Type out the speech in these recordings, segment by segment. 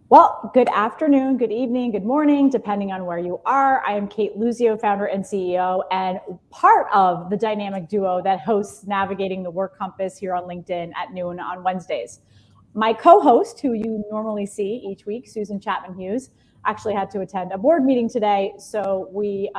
Well, good afternoon, good evening, good morning, depending on where you are. I am Kate Luzio, founder and CEO, and part of the dynamic duo that hosts Navigating the Work Compass here on LinkedIn at noon on Wednesdays. My co-host, who you normally see each week, Susan Chapman Hughes, actually had to attend a board meeting today. So we,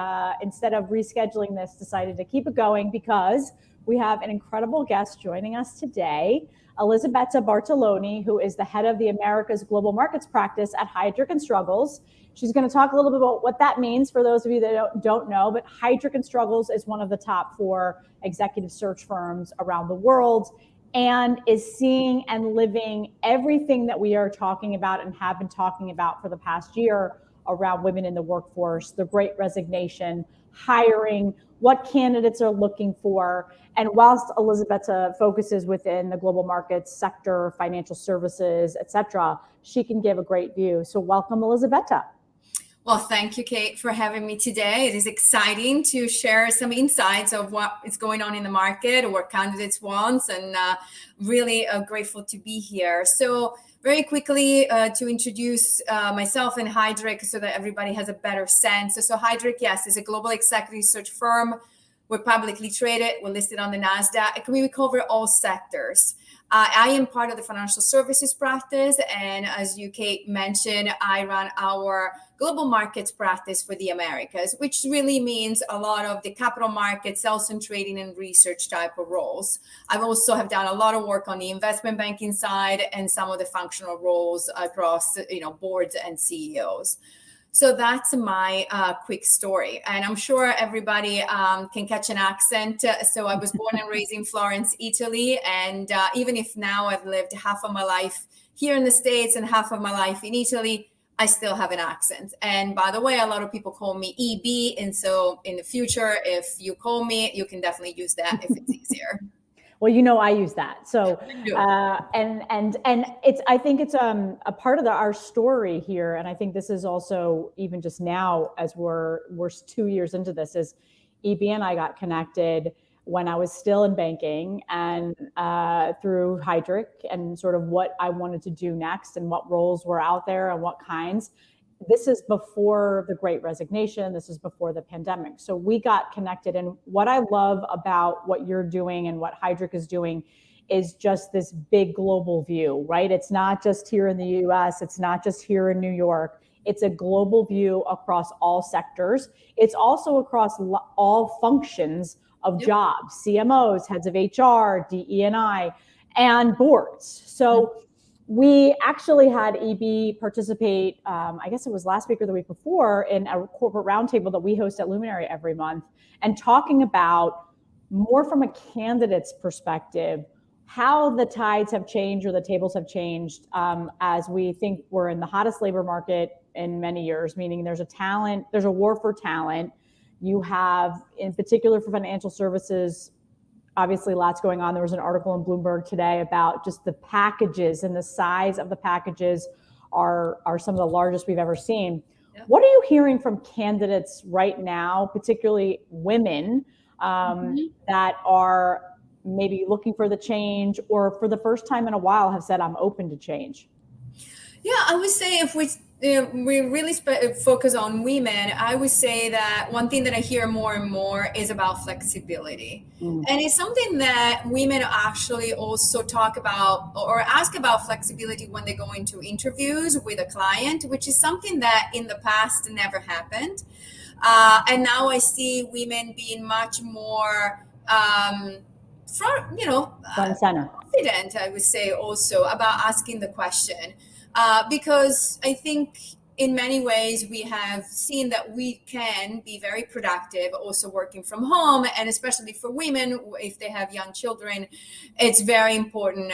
instead of rescheduling this, decided to keep it going because we have an incredible guest joining us today. Elisabetta Bartoloni, who is the head of the Americas Global Markets practice at Heidrick and Struggles. She's going to talk a little bit about what that means for those of you that don't know, but Heidrick and Struggles is one of the top 4 executive search firms around the world and is seeing and living everything that we are talking about and have been talking about for the past year around women in the workforce, the Great Resignation, hiring, what candidates are looking for. And whilst Elisabetta focuses within the global markets sector, financial services, et cetera, she can give a great view. So welcome, Elisabetta. Well, thank you, Kate, for having me today. It is exciting to share some insights of what is going on in the market or what candidates want, and really grateful to be here. So very quickly to introduce myself and Heidrick so that everybody has a better sense. So Heidrick, yes, is a global executive search firm. We're publicly traded. We're listed on the NASDAQ. We cover all sectors. I am part of the financial services practice. And as you, Kate, mentioned, I run our global markets practice for the Americas, which really means a lot of the capital markets, sales and trading and research type of roles. I've also have done a lot of work on the investment banking side and some of the functional roles across, boards and CEOs. So that's my quick story. And I'm sure everybody can catch an accent. So I was born and raised in Florence, Italy. And even if now I've lived half of my life here in the States and half of my life in Italy, I still have an accent. And by the way, a lot of people call me EB. And so in the future, if you call me, you can definitely use that if it's easier. Well, I use that. So, and it's, I think it's a part of our story here. And I think this is also even just now, as we're 2 years into this, is EB and I got connected when I was still in banking and through Heidrick and sort of what I wanted to do next and what roles were out there and what kinds. This is before the Great Resignation. This is before the pandemic. So we got connected. And what I love about what you're doing and what Heidrick is doing is just this big global view, right? It's not just here in the US. It's not just here in New York. It's a global view across all sectors. It's also across all functions of jobs, CMOs, heads of HR, DE&I, and boards. So we actually had EB participate, I guess it was last week or the week before, in a corporate roundtable that we host at Luminary every month, and talking about more from a candidate's perspective, how the tides have changed or the tables have changed as we think we're in the hottest labor market in many years, meaning there's a war for talent. You have, in particular for financial services, obviously lots going on. There was an article in Bloomberg today about just the packages, and the size of the packages are some of the largest we've ever seen. Yep. What are you hearing from candidates right now, particularly women that are maybe looking for the change or for the first time in a while have said, I'm open to change? Yeah, I would say if we really focus on women, I would say that one thing that I hear more and more is about flexibility. And it's something that women actually also talk about or ask about flexibility when they go into interviews with a client, which is something that in the past never happened. And now I see women being much more front and center, confident, I would say, also about asking the question. Because I think in many ways we have seen that we can be very productive also working from home, and especially for women, if they have young children, it's very important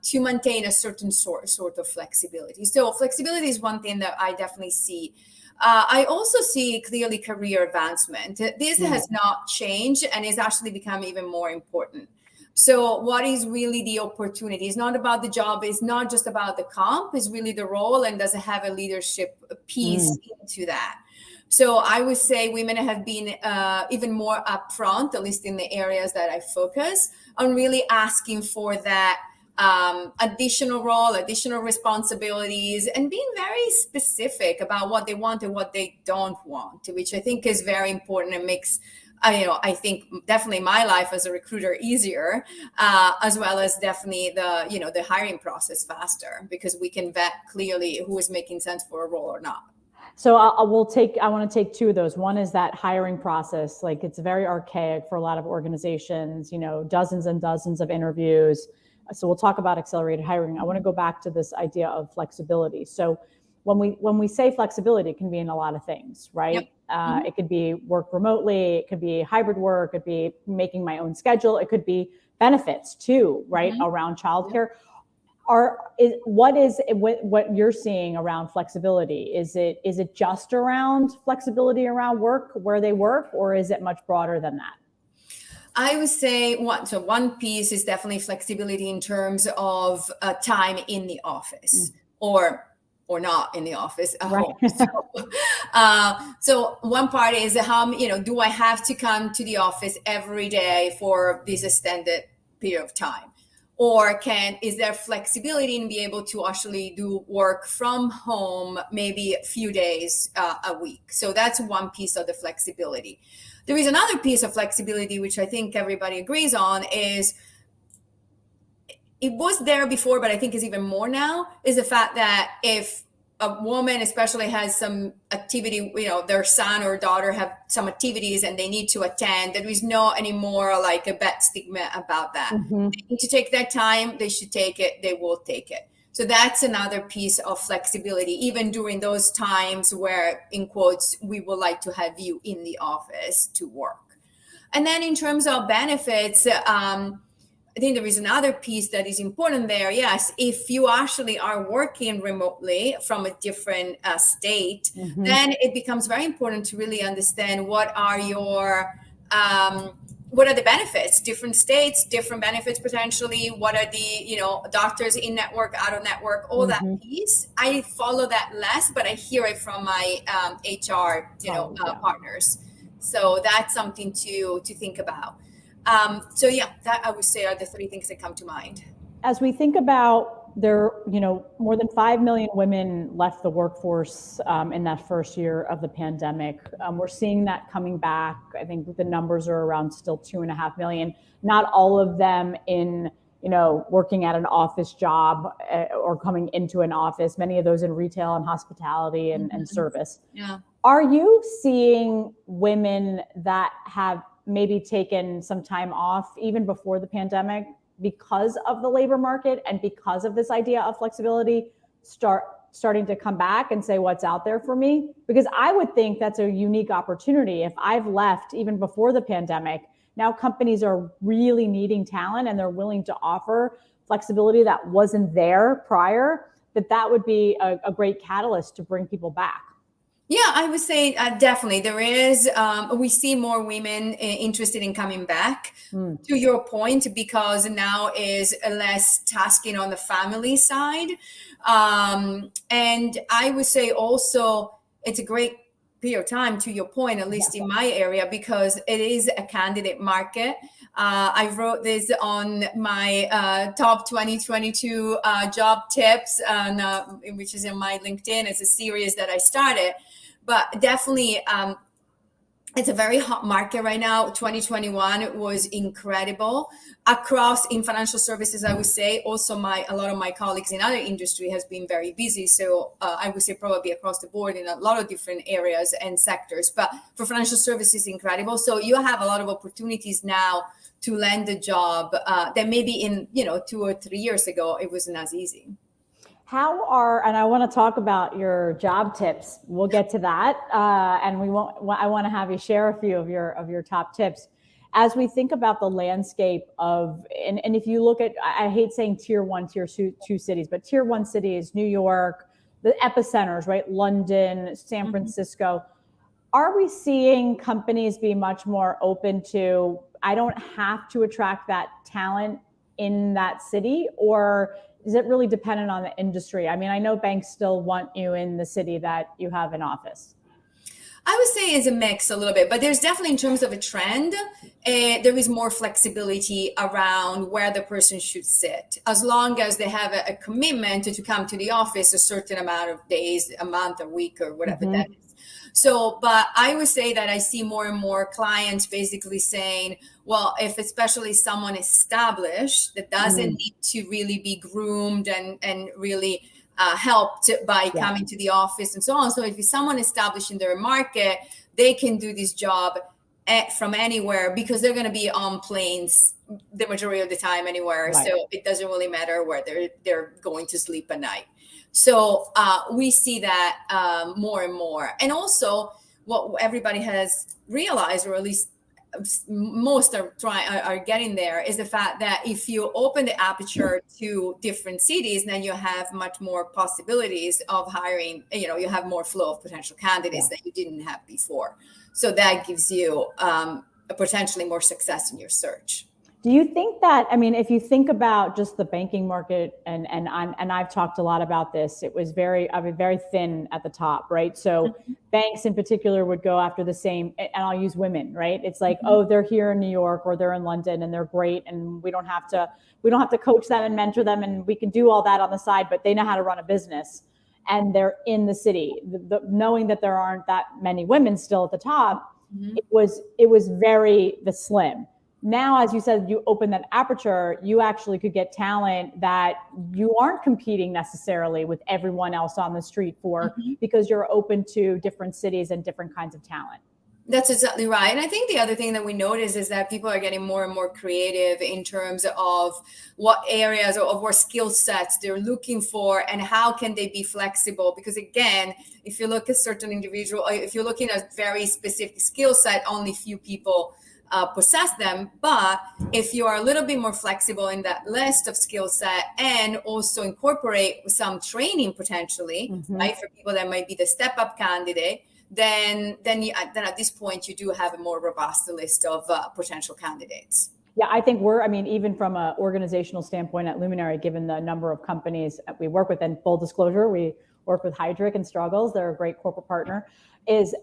to maintain a certain sort of flexibility. So flexibility is one thing that I definitely see. I also see clearly career advancement. This has not changed and is actually become even more important. So what is really the opportunity? It's not about the job. It's not just about the comp. It's really the role, and does it have a leadership piece into that? So I would say women have been even more upfront, at least in the areas that I focus on, really asking for that additional role, additional responsibilities, and being very specific about what they want and what they don't want, which I think is very important and makes I think definitely my life as a recruiter easier, as well as definitely the hiring process faster, because we can vet clearly who is making sense for a role or not. So I want to take two of those. One is that hiring process. Like, it's very archaic for a lot of organizations, dozens and dozens of interviews. So we'll talk about accelerated hiring. I want to go back to this idea of flexibility. So when we say flexibility, it can be in a lot of things, right? Yep. It could be work remotely, it could be hybrid work, it could be making my own schedule, it could be benefits too, right? Mm-hmm. Around childcare. What you're seeing around flexibility? Is it just around flexibility around work, where they work, or is it much broader than that? I would say one piece is definitely flexibility in terms of time in the office, or not in the office at home. So one part is how, do I have to come to the office every day for this extended period of time? Or is there flexibility in be able to actually do work from home, maybe a few days a week? So that's one piece of the flexibility. There is another piece of flexibility, which I think everybody agrees on, is it was there before, but I think is even more now, is the fact that if a woman especially has some activity, their son or daughter have some activities and they need to attend, there is no anymore like a bad stigma about that. Mm-hmm. They need to take that time, they should take it, they will take it. So that's another piece of flexibility, even during those times where, in quotes, we would like to have you in the office to work. And then in terms of benefits, I think there is another piece that is important there. Yes, if you actually are working remotely from a different state, mm-hmm. then it becomes very important to really understand what are the benefits, different states, different benefits potentially. What are the, doctors in network, out of network, all mm-hmm. that piece. I follow that less, but I hear it from my HR, partners. So that's something to think about. That I would say are the three things that come to mind. As we think about more than 5 million women left the workforce in that first year of the pandemic. We're seeing that coming back. I think the numbers are around still 2.5 million. Not all of them in, working at an office job or coming into an office. Many of those in retail and hospitality and, mm-hmm. and service. Yeah. Are you seeing women that have maybe taken some time off even before the pandemic because of the labor market and because of this idea of flexibility starting to come back and say, what's out there for me? Because I would think that's a unique opportunity. If I've left even before the pandemic, now companies are really needing talent and they're willing to offer flexibility that wasn't there prior, that would be a great catalyst to bring people back. Yeah, I would say definitely there is. We see more women interested in coming back, to your point, because now is less tasking on the family side. And I would say also it's a great period of time, to your point, at least in my area, because it is a candidate market. I wrote this on my top 2022 job tips, which is in my LinkedIn. It's a series that I started. But definitely, it's a very hot market right now. 2021 was incredible in financial services. I would say also a lot of my colleagues in other industry has been very busy. So I would say probably across the board in a lot of different areas and sectors. But for financial services, incredible. So you have a lot of opportunities now to land a job that maybe in 2 or 3 years ago it wasn't as easy. And I want to talk about your job tips. We'll get to that. And I want to have you share a few of your top tips. As we think about the landscape and if you look at, I hate saying tier 1, tier 2 cities, but tier 1 cities, New York, the epicenters, right? London, San Francisco. Are we seeing companies be much more open to, I don't have to attract that talent in that city, or is it really dependent on the industry? I mean, I know banks still want you in the city that you have an office. I would say it's a mix a little bit, but there's definitely, in terms of a trend, there is more flexibility around where the person should sit, as long as they have a commitment to come to the office a certain amount of days, a month, a week, or whatever that is. So, but I would say that I see more and more clients basically saying, well, if especially someone established that doesn't need to really be groomed and really helped by coming to the office and so on. So if it's someone established in their market, they can do this job from anywhere, because they're going to be on planes the majority of the time anywhere. Right. So it doesn't really matter where they're going to sleep at night. So we see that more and more. And also what everybody has realized, or at least most are getting there, is the fact that if you open the aperture to different cities, then you have much more possibilities of hiring. You have more flow of potential candidates that you didn't have before. So that gives you potentially more success in your search. Do you think that, if you think about just the banking market, and I've talked a lot about this, it was very thin at the top, right? So banks in particular would go after the same, and I'll use women, right? It's like, oh, they're here in New York or they're in London and they're great, and we don't have to coach them and mentor them, and we can do all that on the side, but they know how to run a business and they're in the city. Knowing that there aren't that many women still at the top, it was very slim. Now, as you said, you open that aperture, you actually could get talent that you aren't competing necessarily with everyone else on the street for, because you're open to different cities and different kinds of talent. That's exactly right. And I think the other thing that we notice is that people are getting more and more creative in terms of what areas or what skill sets they're looking for and how can they be flexible. Because again, if you look at certain individual, if you're looking at very specific skill set, only few people possess them. But if you are a little bit more flexible in that list of skill set, and also incorporate some training potentially, right, for people that might be the step up candidate, then at this point you do have a more robust list of potential candidates. Yeah, I think even from an organizational standpoint at Luminary, given the number of companies that we work with, and full disclosure, we work with Heidrick and Struggles, they're a great corporate partner, is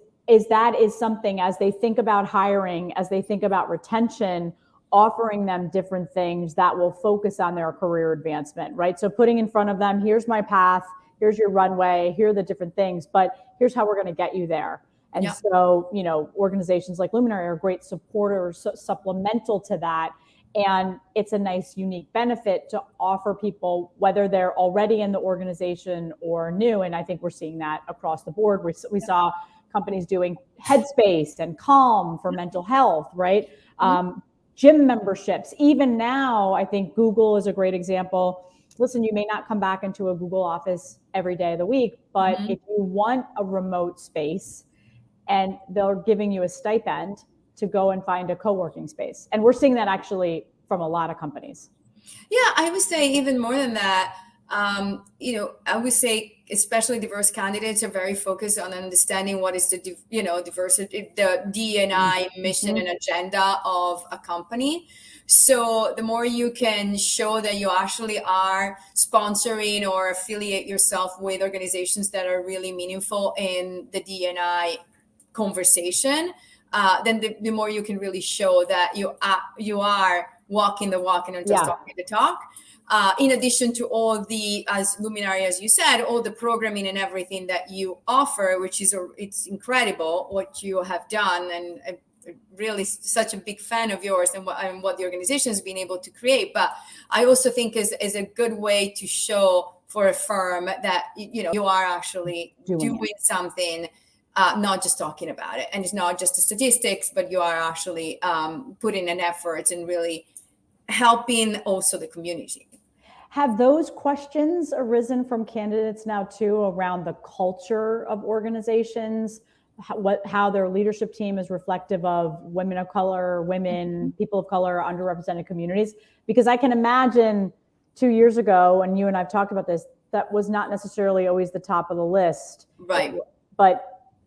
something, as they think about hiring, as they think about retention, offering them different things that will focus on their career advancement, right? So putting in front of them, here's my path, here's your runway, here are the different things, but here's how we're going to get you there. And so, organizations like Luminary are great supporters, supplemental to that. And it's a nice, unique benefit to offer people, whether they're already in the organization or new. And I think we're seeing that across the board. We saw companies doing Headspace and Calm for mental health, right? Gym memberships. Even now, I think Google is a great example. Listen, you may not come back into a Google office every day of the week, but if you want a remote space, and they're giving you a stipend to go and find a co-working space. And we're seeing that actually from a lot of companies. Yeah, I would say even more than that. I would say especially diverse candidates are very focused on understanding what is the diversity, the D&I mission and agenda of a company. So the more you can show that you actually are sponsoring or affiliate yourself with organizations that are really meaningful in the D&I conversation, then the more you can really show that you are walking the walk and not just talking the talk. In addition to all the, as Luminary, as you said, all the programming and everything that you offer, which is it's incredible what you have done, and really such a big fan of yours and what the organization has been able to create. But I also think is a good way to show for a firm that you are actually doing something, not just talking about it, and it's not just the statistics, but you are actually putting an effort and really helping also the community. Have those questions arisen from candidates now too, around the culture of organizations, how their leadership team is reflective of women of color, people of color, underrepresented communities? Because I can imagine 2 years ago, and you and I've talked about this, that was not necessarily always the top of the list. Right. But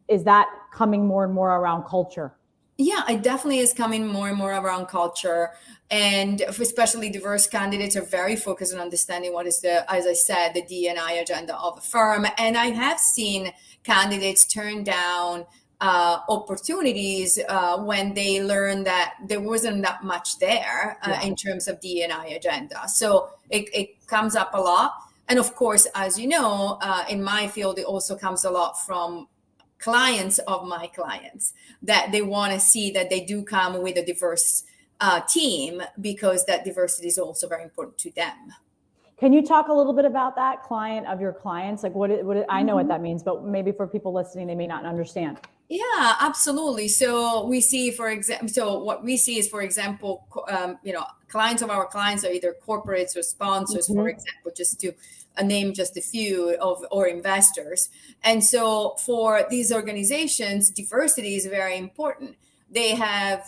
is that coming more and more around culture? Yeah, it definitely is coming more and more around culture. And especially diverse candidates are very focused on understanding what is as I said, the D&I agenda of a firm. And I have seen candidates turn down opportunities when they learned that there wasn't that much there in terms of D&I agenda. So it comes up a lot. And of course, as you know, in my field, it also comes a lot from clients of my clients, that they want to see that they do come with a diverse team, because that diversity is also very important to them. Can you talk a little bit about that client of your clients? Like I know what that means, but maybe for people listening, they may not understand. Yeah, absolutely. So we see, for example, what we see is, for example, clients of our clients are either corporates or sponsors, for example, just to name just a few or investors. And so for these organizations, diversity is very important. They have,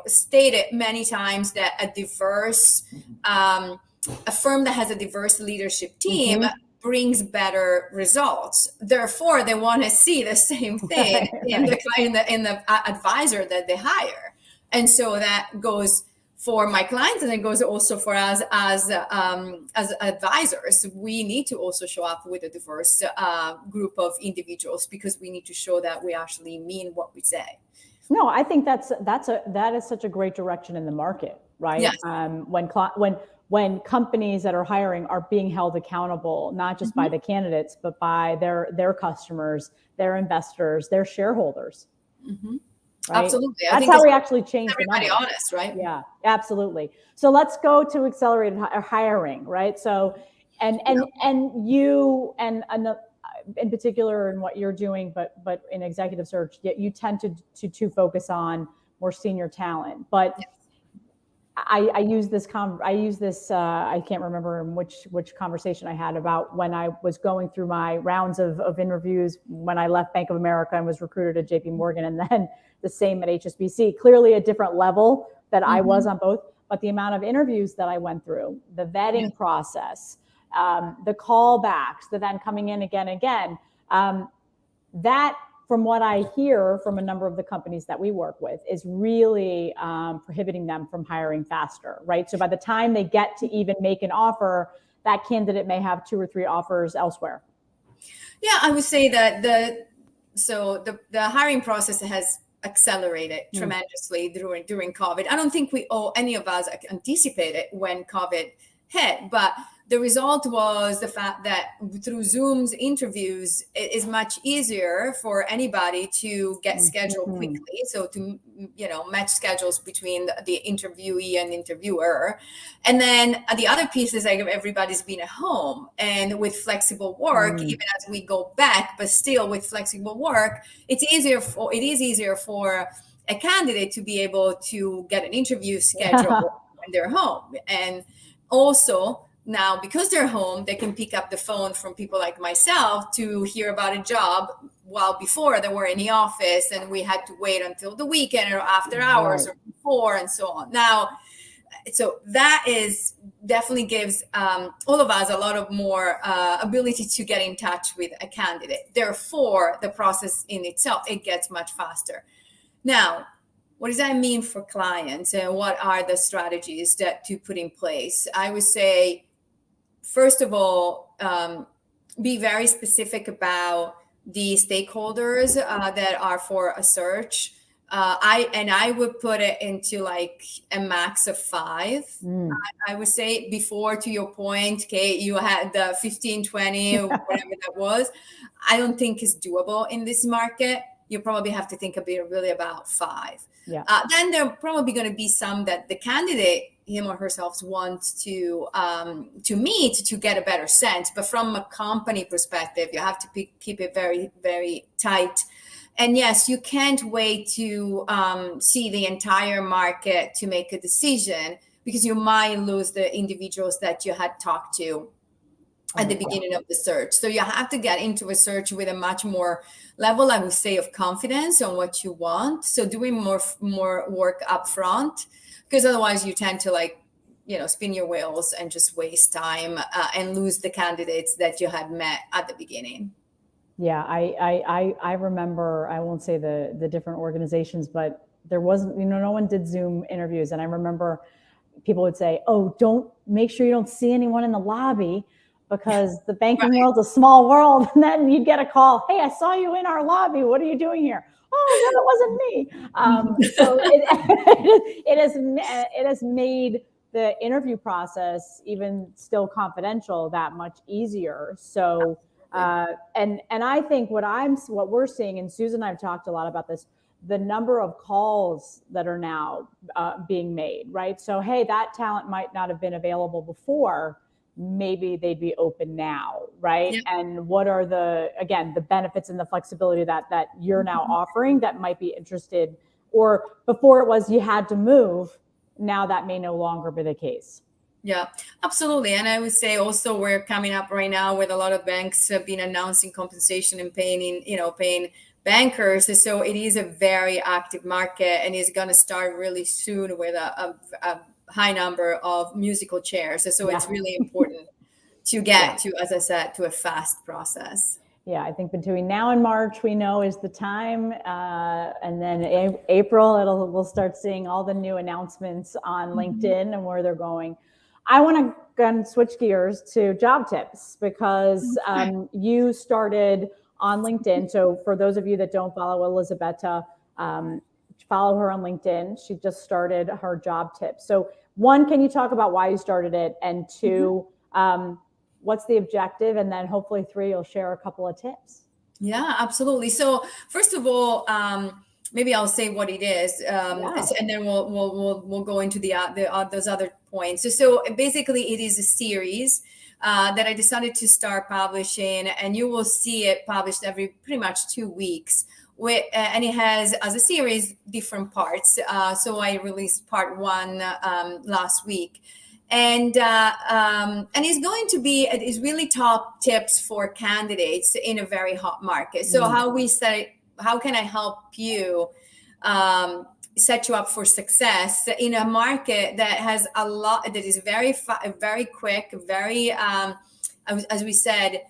stated many times that a firm that has a diverse leadership team brings better results. Therefore, they want to see the same thing in the advisor that they hire. And so that goes for my clients, and it goes also for us as advisors. We need to also show up with a diverse group of individuals, because we need to show that we actually mean what we say. No, I think that is such a great direction in the market, right? Yes. When companies that are hiring are being held accountable, not just by the candidates, but by their customers, their investors, their shareholders. Right? Absolutely. That's how we actually change everybody honest, right? Yeah, absolutely. So let's go to accelerated hiring, right? So, and you and in particular in what you're doing, but in executive search, yet you tend to focus on more senior talent. But I use this. I can't remember which conversation I had about when I was going through my rounds of interviews when I left Bank of America and was recruited at JP Morgan, and then the same at HSBC. Clearly a different level that I was on both, but the amount of interviews that I went through, the vetting process, the callbacks, the then coming in again, that, from what I hear from a number of the companies that we work with, is really prohibiting them from hiring faster, right? So by the time they get to even make an offer, that candidate may have 2 or 3 offers elsewhere. Yeah, I would say that the hiring process has accelerated tremendously during COVID. I don't think any of us anticipated when COVID hit, but the result was the fact that through Zoom's interviews, it is much easier for anybody to get scheduled quickly. So to, match schedules between the interviewee and interviewer. And then the other piece is, like, everybody's been at home, and with flexible work, even as we go back, but still with flexible work, it is easier for a candidate to be able to get an interview scheduled when they're home. And also, now, because they're home, they can pick up the phone from people like myself to hear about a job, while before they were in the office and we had to wait until the weekend or after hours or before, and so on. Now, so that definitely gives all of us a lot of more ability to get in touch with a candidate. Therefore, the process in itself, it gets much faster. Now, what does that mean for clients, and what are the strategies to put in place? I would say, first of all, be very specific about the stakeholders that are for a search. I would put it into like a max of 5. I would say, before, to your point, Kate, you had the 15, 20, or whatever that was. I don't think it's doable in this market. You probably have to think really about 5. Yeah. Then there are probably going to be some that the candidate, him or herself, wants to meet to get a better sense. But from a company perspective, you have to keep it very, very tight. And yes, you can't wait to see the entire market to make a decision, because you might lose the individuals that you had talked to at the beginning of the search. So you have to get into a search with a much more level, I would say, of confidence on what you want. So doing more work up front, because otherwise you tend to spin your wheels and just waste time and lose the candidates that you had met at the beginning. Yeah, I remember, I won't say the different organizations, but there wasn't, no one did Zoom interviews. And I remember people would say, oh, make sure you don't see anyone in the lobby, because the banking world's a small world. And then you'd get a call, hey, I saw you in our lobby. What are you doing here? oh, that wasn't me. So it has made the interview process, even still confidential, that much easier. So, and I think what we're seeing, and Susan and I've talked a lot about this, the number of calls that are now being made, right? So, hey, that talent might not have been available before, maybe they'd be open now, right? Yeah. And what are the benefits and the flexibility that you're now offering that might be interested, or before it was you had to move, now that may no longer be the case. Yeah, absolutely. And I would say also we're coming up right now with a lot of banks have been announcing compensation and paying bankers. So it is a very active market, and it's going to start really soon with a high number of musical chairs. So it's really important to get to, as I said, to a fast process. Yeah, I think between now and March, we know is the time, and then April, we'll start seeing all the new announcements on LinkedIn and where they're going. I want to switch gears to job tips, because you started on LinkedIn. So for those of you that don't follow Elisabetta, follow her on LinkedIn. She just started her job tips. So one, can you talk about why you started it? And two, what's the objective? And then hopefully three, you'll share a couple of tips. Yeah, absolutely. So first of all, maybe I'll say what it is, and then we'll go into those other points. So basically, it is a series that I decided to start publishing, and you will see it published every pretty much 2 weeks. And it has, as a series, different parts. So I released part 1 last week. And it's going to be really top tips for candidates in a very hot market. So how can I help you set you up for success in a market that has a lot, that is very quick, very as we said,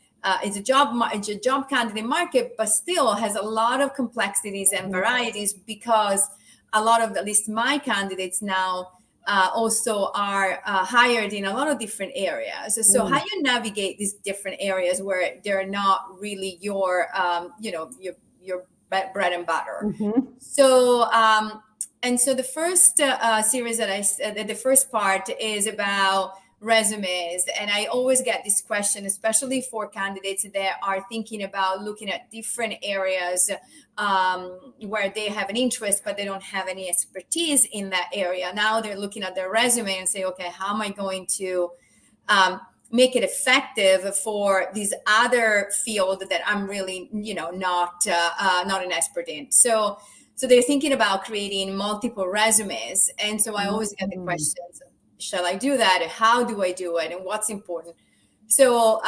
it's a job candidate market, but still has a lot of complexities and varieties, because a lot of, at least my candidates now, also are hired in a lot of different areas. So how you navigate these different areas where they're not really your bread and butter. So so the first series that the first part is about resumes. And I always get this question, especially for candidates that are thinking about looking at different areas where they have an interest, but they don't have any expertise in that area. Now they're looking at their resume and say, okay, how am I going to make it effective for this other field that I'm really, not an expert in. So they're thinking about creating multiple resumes. And so I always get the questions, shall I do that? How do I do it? And what's important? So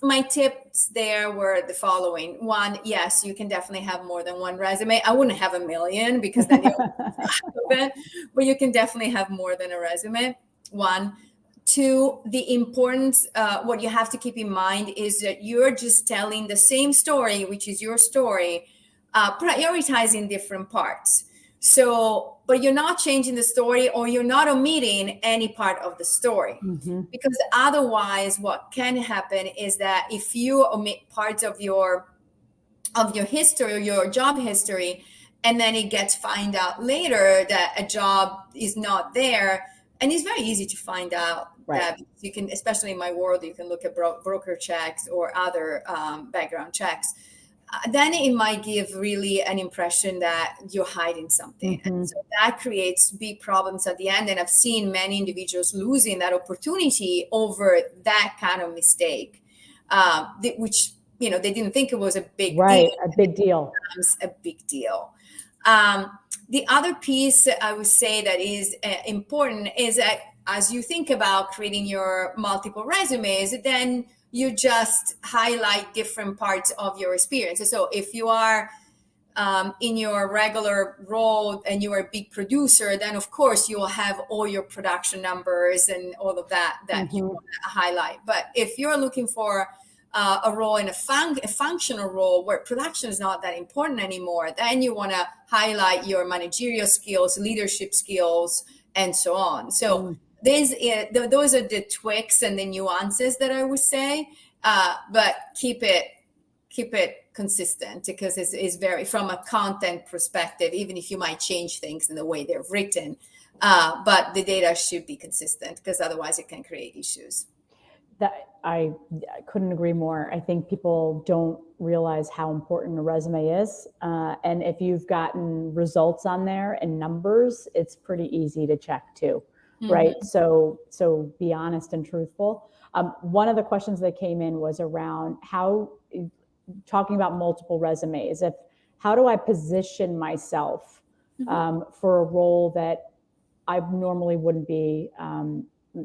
my tips there were the following. One, yes, you can definitely have more than one resume. I wouldn't have a million, because then you'll but you can definitely have more than a resume. One. Two, the importance, what you have to keep in mind is that you're just telling the same story, which is your story, prioritizing different parts. So, but you're not changing the story, or you're not omitting any part of the story, because otherwise what can happen is that if you omit parts of your history, or your job history, and then it gets found out later that a job is not there, and it's very easy to find out that you can, especially in my world, you can look at broker checks or other background checks. Then it might give really an impression that you're hiding something. And so that creates big problems at the end. And I've seen many individuals losing that opportunity over that kind of mistake, which, they didn't think it was a big deal. A big deal. A big deal. The other piece I would say that is important is that as you think about creating your multiple resumes, then you just highlight different parts of your experience. So if you are in your regular role and you are a big producer, then of course you will have all your production numbers and all of that you want to highlight. But if you're looking for a role in a functional role where production is not that important anymore, then you want to highlight your managerial skills, leadership skills, and so on. So those are the tweaks and the nuances that I would say, but keep it keep it consistent, because it's very, from a content perspective, even if you might change things in the way they're written, but the data should be consistent, because otherwise it can create issues. That I couldn't agree more. I think people don't realize how important a resume is. And if you've gotten results on there and numbers, it's pretty easy to check too, right? So be honest and truthful. One of the questions that came in was around talking about multiple resumes. How do I position myself for a role that I normally wouldn't be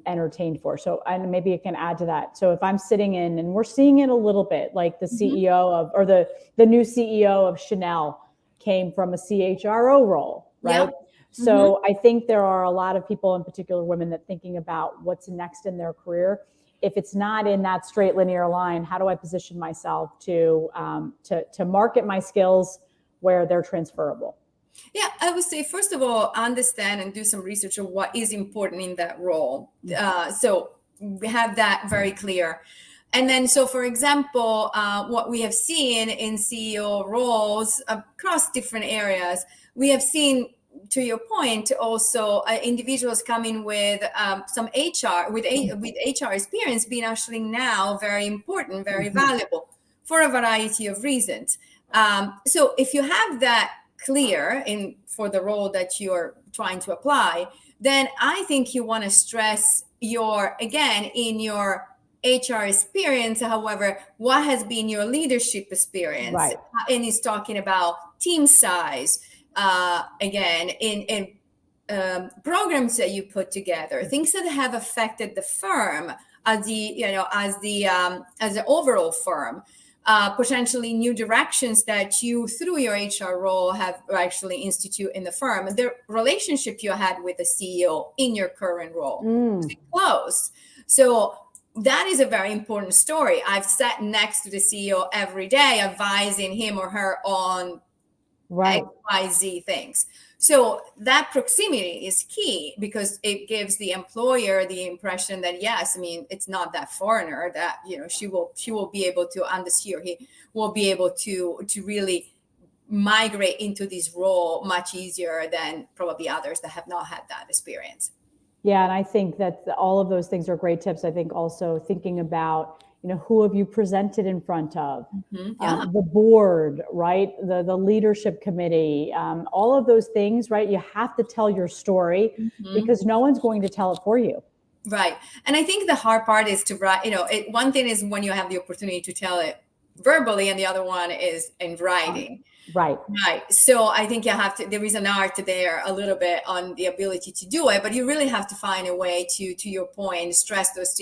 entertained for? So, and maybe I can add to that. So if I'm sitting in, and we're seeing it a little bit, like the CEO of, or the new CEO of Chanel came from a CHRO role, right? Yep. So I think there are a lot of people, in particular women, that thinking about what's next in their career. If it's not in that straight linear line, how do I position myself to market my skills where they're transferable? Yeah, I would say, first of all, understand and do some research on what is important in that role. So we have that very clear. And then, so for example, what we have seen in CEO roles across different areas, we have seen, to your point, also individuals coming with some HR, with HR experience being actually now very important, very valuable for a variety of reasons. So if you have that clear for the role that you're trying to apply, then I think you want to stress in your HR experience, however, what has been your leadership experience? Right. And he's talking about team size, again, in programs that you put together, things that have affected the firm as the overall firm. Potentially new directions that you, through your HR role, have actually institute in the firm. The relationship you had with the CEO in your current role is close. So that is a very important story. I've sat next to the CEO every day, advising him or her on XYZ things. So that proximity is key, because it gives the employer the impression that, yes, I mean, it's not that foreigner, that, she will be able to understand, or he will be able to really migrate into this role much easier than probably others that have not had that experience. Yeah, and I think that all of those things are great tips. I think also thinking about, who have you presented in front of? The board, right? The leadership committee, all of those things, right? You have to tell your story because no one's going to tell it for you. Right. And I think the hard part is to write, one thing is when you have the opportunity to tell it verbally, and the other one is in writing. Right. So I think there is an art there a little bit on the ability to do it, but you really have to find a way to your point, stress those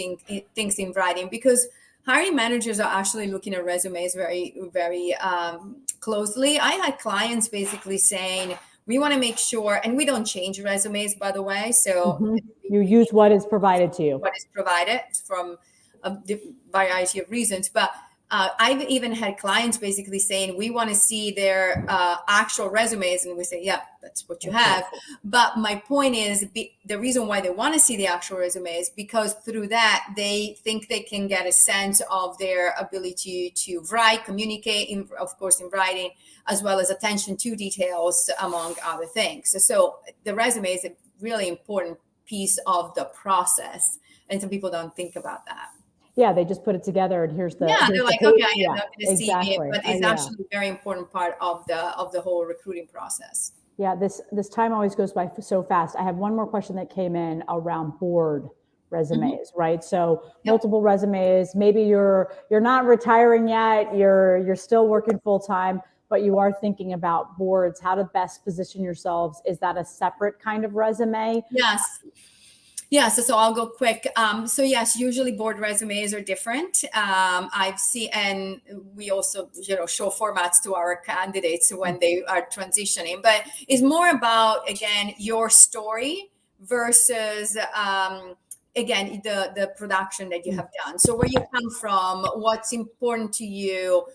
things in writing, because hiring managers are actually looking at resumes very, very closely. I had clients basically saying, we want to make sure, and we don't change resumes, by the way. So you use what is provided to you. What is provided from a variety of reasons. But I've even had clients basically saying, we want to see their actual resumes. And we say, yeah, that's what you have. But my point is, the reason why they want to see the actual resume is because through that, they think they can get a sense of their ability to write, communicate, of course, in writing, as well as attention to details, among other things. So the resume is a really important piece of the process. And some people don't think about that. Yeah, they just put it together, and here's the they're like, okay, I'm not going to see it, but it's actually a very important part of the whole recruiting process. Yeah, this time always goes by so fast. I have one more question that came in around board resumes, right? So multiple resumes. Maybe you're not retiring yet. You're still working full time, but you are thinking about boards. How to best position yourselves? Is that a separate kind of resume? Yes, so I'll go quick. So yes, usually board resumes are different. I've seen, and we also, show formats to our candidates when they are transitioning, but it's more about, again, your story versus, again, the production that you have done. So where you come from, what's important to you,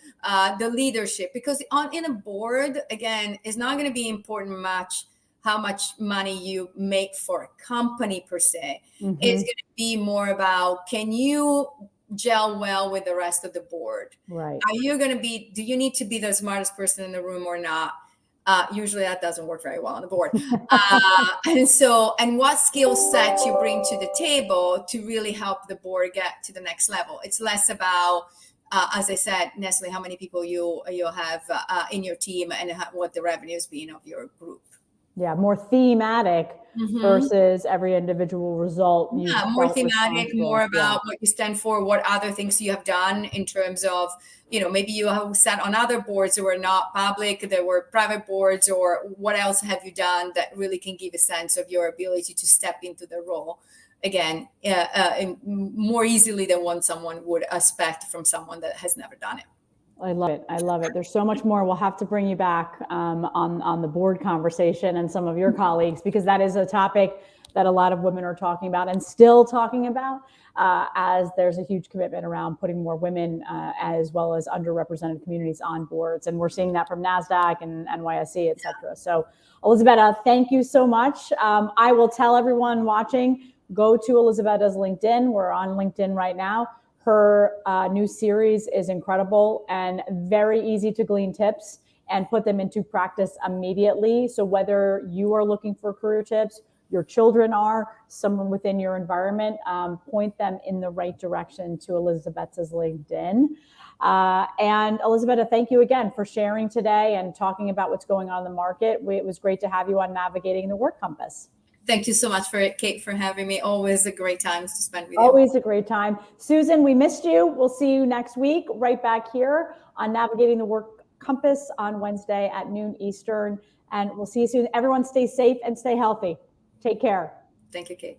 the leadership, because in a board, again, is not going to be important much how much money you make for a company per se. It's going to be more about, can you gel well with the rest of the board. Right. Are you going to be, do you need to be the smartest person in the room or not? Usually that doesn't work very well on the board. And what skill set you bring to the table to really help the board get to the next level. It's less about, as I said, Nestle, how many people you'll have in your team and what the revenues being of your group. Yeah, more thematic versus every individual result. Yeah, more thematic, more about what you stand for, what other things you have done in terms of, maybe you have sat on other boards that were not public, there were private boards, or what else have you done that really can give a sense of your ability to step into the role again, more easily than what someone would expect from someone that has never done it. I love it. I love it. There's so much more. We'll have to bring you back on the board conversation and some of your colleagues, because that is a topic that a lot of women are talking about and still talking about, as there's a huge commitment around putting more women as well as underrepresented communities on boards. And we're seeing that from NASDAQ and NYSE, et cetera. So Elisabetta, thank you so much. I will tell everyone watching, go to Elisabetta's LinkedIn. We're on LinkedIn right now. Her new series is incredible and very easy to glean tips and put them into practice immediately. So whether you are looking for career tips, your children are, someone within your environment, point them in the right direction to Elisabetta's LinkedIn. And Elisabetta, thank you again for sharing today and talking about what's going on in the market. It was great to have you on Navigating the Work Compass. Thank you so much Kate, for having me. Always a great time to spend with you. Always a great time. Susan, we missed you. We'll see you next week right back here on Navigating the Work Compass on Wednesday at noon Eastern. And we'll see you soon. Everyone stay safe and stay healthy. Take care. Thank you, Kate.